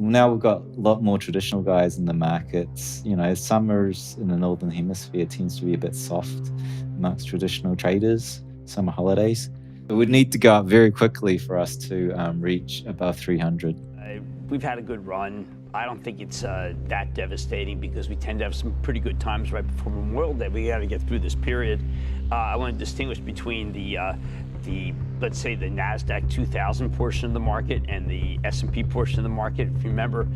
now we've got a lot more traditional guys in the markets. Summers in the Northern Hemisphere tends to be a bit soft amongst traditional traders, summer holidays. It would need to go up very quickly for us to reach above 300. We've had a good run. I don't think it's that devastating because we tend to have some pretty good times right before Memorial Day. We got to get through this period. I want to distinguish between the let's say the NASDAQ 2000 portion of the market and the S&P portion of the market. If you remember,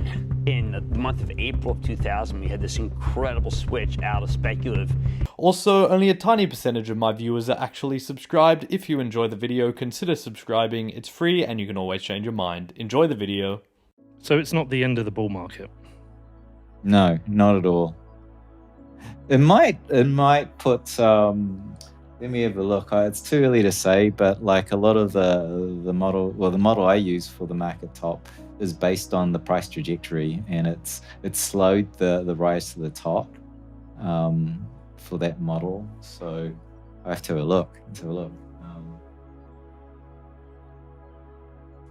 in the month of April of 2000, we had this incredible switch out of speculative. Also, only a tiny percentage of my viewers are actually subscribed. If you enjoy the video, consider subscribing. It's free and you can always change your mind. Enjoy the video. So it's not the end of the bull market? No, not at all. It might put let me have a look. It's too early to say, but like a lot of the model I use for the market top is based on the price trajectory, and it's slowed the rise to the top for that model. So I have to have a look.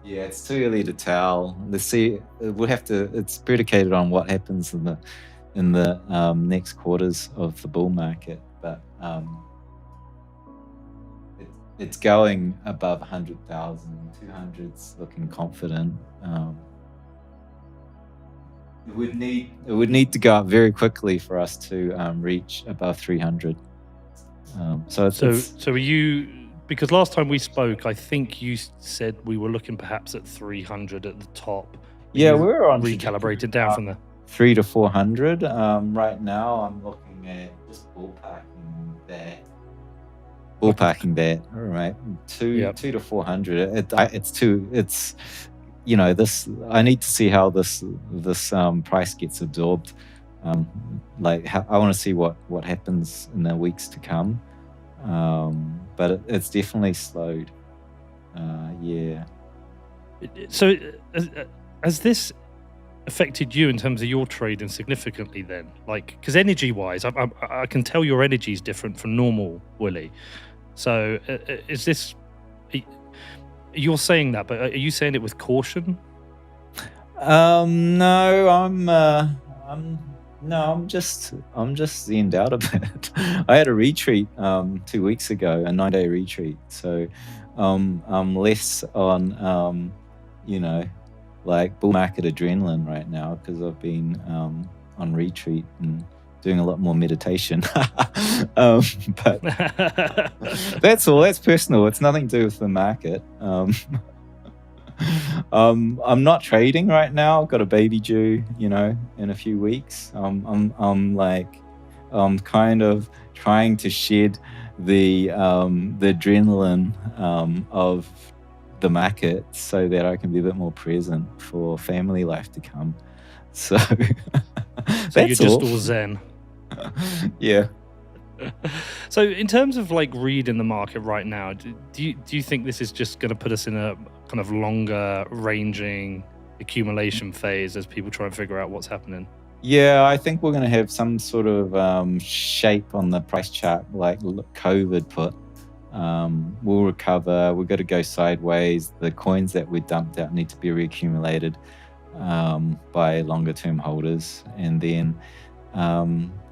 Yeah, it's too early to tell. Let's see. It's predicated on what happens in the next quarters of the bull market, but it's going above 100,000. 200's looking confident. It would need to go up very quickly for us to reach above 300. So are you? Because last time we spoke, I think you said we were looking perhaps at 300 at the top. Yeah, we're on recalibrated down from there. 300 to 400. Right now, I'm looking at just ballparking that. All right. Two to 400. It's I need to see how this price gets absorbed. I want to see what happens in the weeks to come. But it's definitely slowed. Yeah. So has this affected you in terms of your trading significantly then? Like, because energy wise, I can tell your energy is different from normal, Willy. So is this, you're saying that, but are you saying it with caution? No, I'm just zened out a bit. I had a retreat 2 weeks ago, a 9-day retreat. So I'm less on like bull market adrenaline right now because I've been on retreat and doing a lot more meditation. But that's all. That's personal. It's nothing to do with the market. I'm not trading right now. I've got a baby due, in a few weeks. I'm kind of trying to shed the adrenaline of the market so that I can be a bit more present for family life to come. So that's you're just all zen. Yeah. So in terms of like reading the market right now, do you think this is just going to put us in a kind of longer ranging accumulation phase as people try and figure out what's happening? Yeah, I think we're going to have some sort of shape on the price chart like COVID put. We'll recover. We've got to go sideways. The coins that we dumped out need to be reaccumulated by longer term holders. And then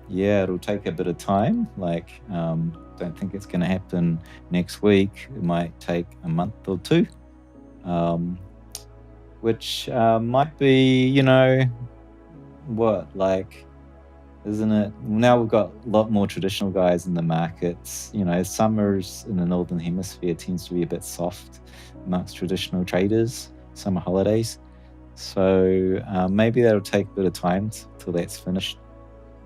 it'll take a bit of time. Don't think it's going to happen next week. It might take a month or two, which might be, isn't it? Now we've got a lot more traditional guys in the markets. Summers in the Northern Hemisphere tends to be a bit soft amongst traditional traders, summer holidays. So maybe that'll take a bit of time till that's finished.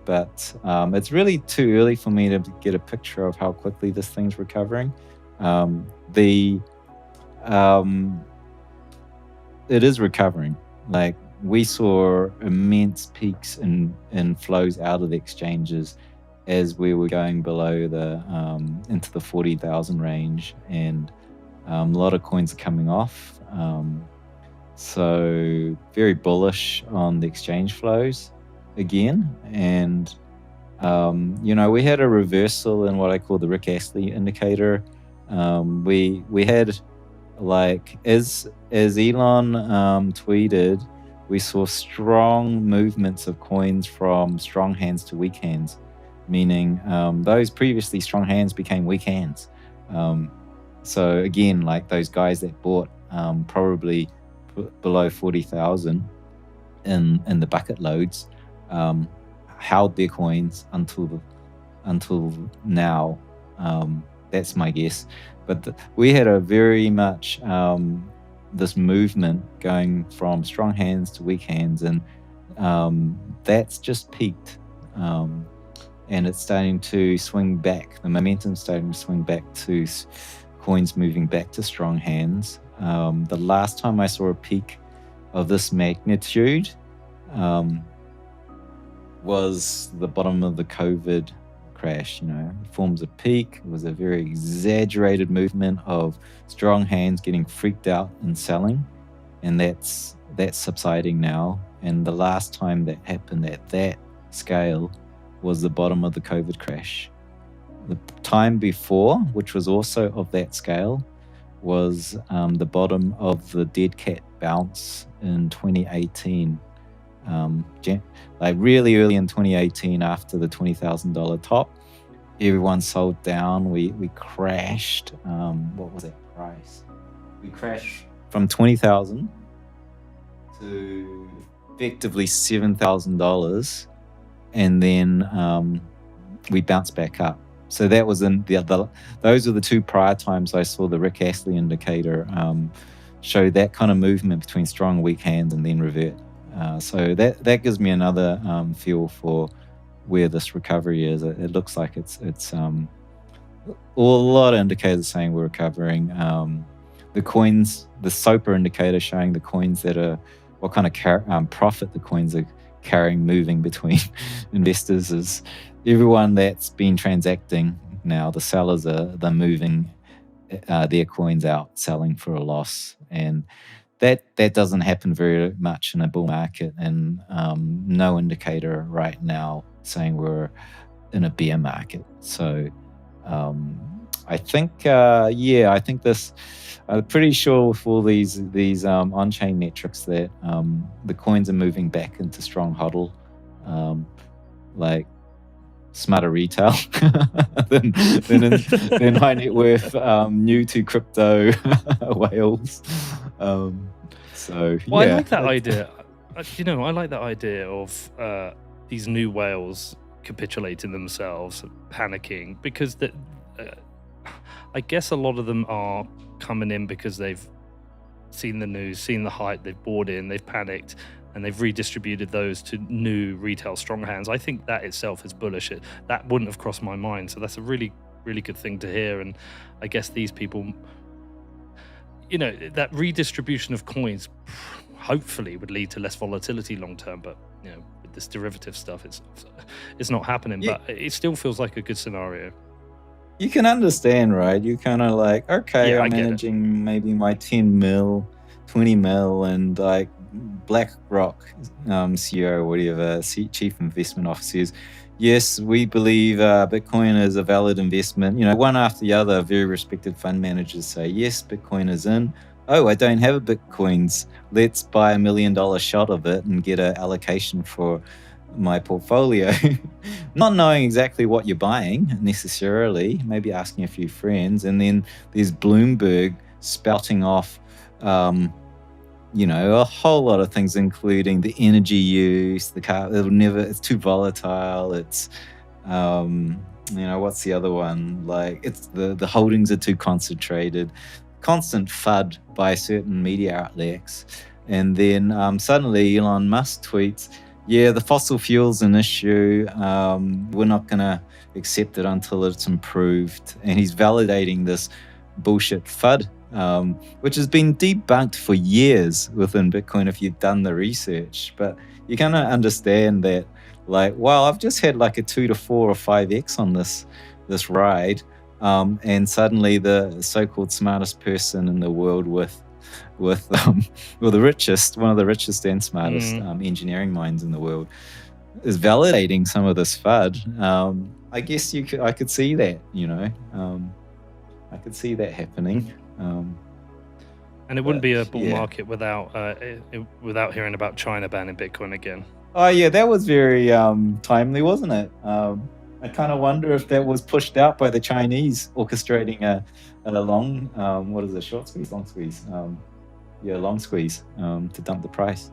But it's really too early for me to get a picture of how quickly this thing's recovering. It is recovering. Like, we saw immense peaks in flows out of the exchanges as we were going below into the 40,000 range, and a lot of coins are coming off. So very bullish on the exchange flows again. And we had a reversal in what I call the Rick Astley indicator. We had, like, as Elon tweeted, we saw strong movements of coins from strong hands to weak hands, meaning those previously strong hands became weak hands. So again, like those guys that bought probably below 40,000 in the bucket loads, held their coins until now. That's my guess. But we had a very much this movement going from strong hands to weak hands, and that's just peaked. And it's starting to swing back. The momentum's starting to swing back to coins moving back to strong hands. The last time I saw a peak of this magnitude was the bottom of the COVID crash. You know, it forms a peak. It was a very exaggerated movement of strong hands getting freaked out and selling, and that's subsiding now. And the last time that happened at that scale was the bottom of the COVID crash. The time before, which was also of that scale, was the bottom of the dead cat bounce in 2018. Like really early in 2018, after the $20,000 top, everyone sold down. We crashed. What was that price? We crashed from 20,000 to effectively $7,000, and then we bounced back up. So that was in those are the two prior times I saw the Rick Astley indicator show that kind of movement between strong and weak hands and then revert. So that gives me another feel for where this recovery is. It looks like it's a lot of indicators saying we're recovering. The coins, the SOPR indicator showing the coins that are what kind of profit the coins are carrying, moving between investors, is everyone that's been transacting now. The sellers they're moving their coins out, selling for a loss, and that doesn't happen very much in a bull market, and no indicator right now saying we're in a bear market. So I think I think this, I'm pretty sure with all these on-chain metrics that the coins are moving back into strong hodl, like smarter retail than high net worth new to crypto whales. So well, yeah. I like that idea. I like that idea of these new whales capitulating themselves, panicking, because I guess a lot of them are coming in because they've seen the news, seen the hype, they've bought in, they've panicked, and they've redistributed those to new retail strong hands. I think that itself is bullish. That wouldn't have crossed my mind. So that's a really, really good thing to hear. And I guess these people, that redistribution of coins hopefully would lead to less volatility long term. But, with this derivative stuff, it's not happening. Yeah. But it still feels like a good scenario. You can understand, right? You're kind of like, okay, yeah, I'm managing maybe my 10 mil, 20 mil, and like BlackRock CEO or whatever, chief investment officers, yes, we believe Bitcoin is a valid investment. One after the other, very respected fund managers say, yes, Bitcoin is in. Oh, I don't have a Bitcoins. Let's buy $1 million shot of it and get an allocation for my portfolio. Not knowing exactly what you're buying necessarily, maybe asking a few friends, and then there's Bloomberg spouting off a whole lot of things, including the energy use, the car, it's too volatile, it's what's the other one, like it's the holdings are too concentrated, constant FUD by certain media outlets. And then suddenly Elon Musk tweets, yeah, the fossil fuel's an issue. We're not going to accept it until it's improved. And he's validating this bullshit FUD, which has been debunked for years within Bitcoin if you've done the research. But you kind of understand that, like, well, I've just had like a 2 to 4 or 5x on this ride. And suddenly the so-called smartest person in the world with the richest, one of the richest and smartest engineering minds in the world, is validating some of this FUD. I guess I could see that, I could see that happening. And it wouldn't be a bull market without without hearing about China banning Bitcoin again. Oh yeah, that was very timely, wasn't it? I kind of wonder if that was pushed out by the Chinese orchestrating a long, what is it, short squeeze, long squeeze? Yeah, long squeeze to dump the price.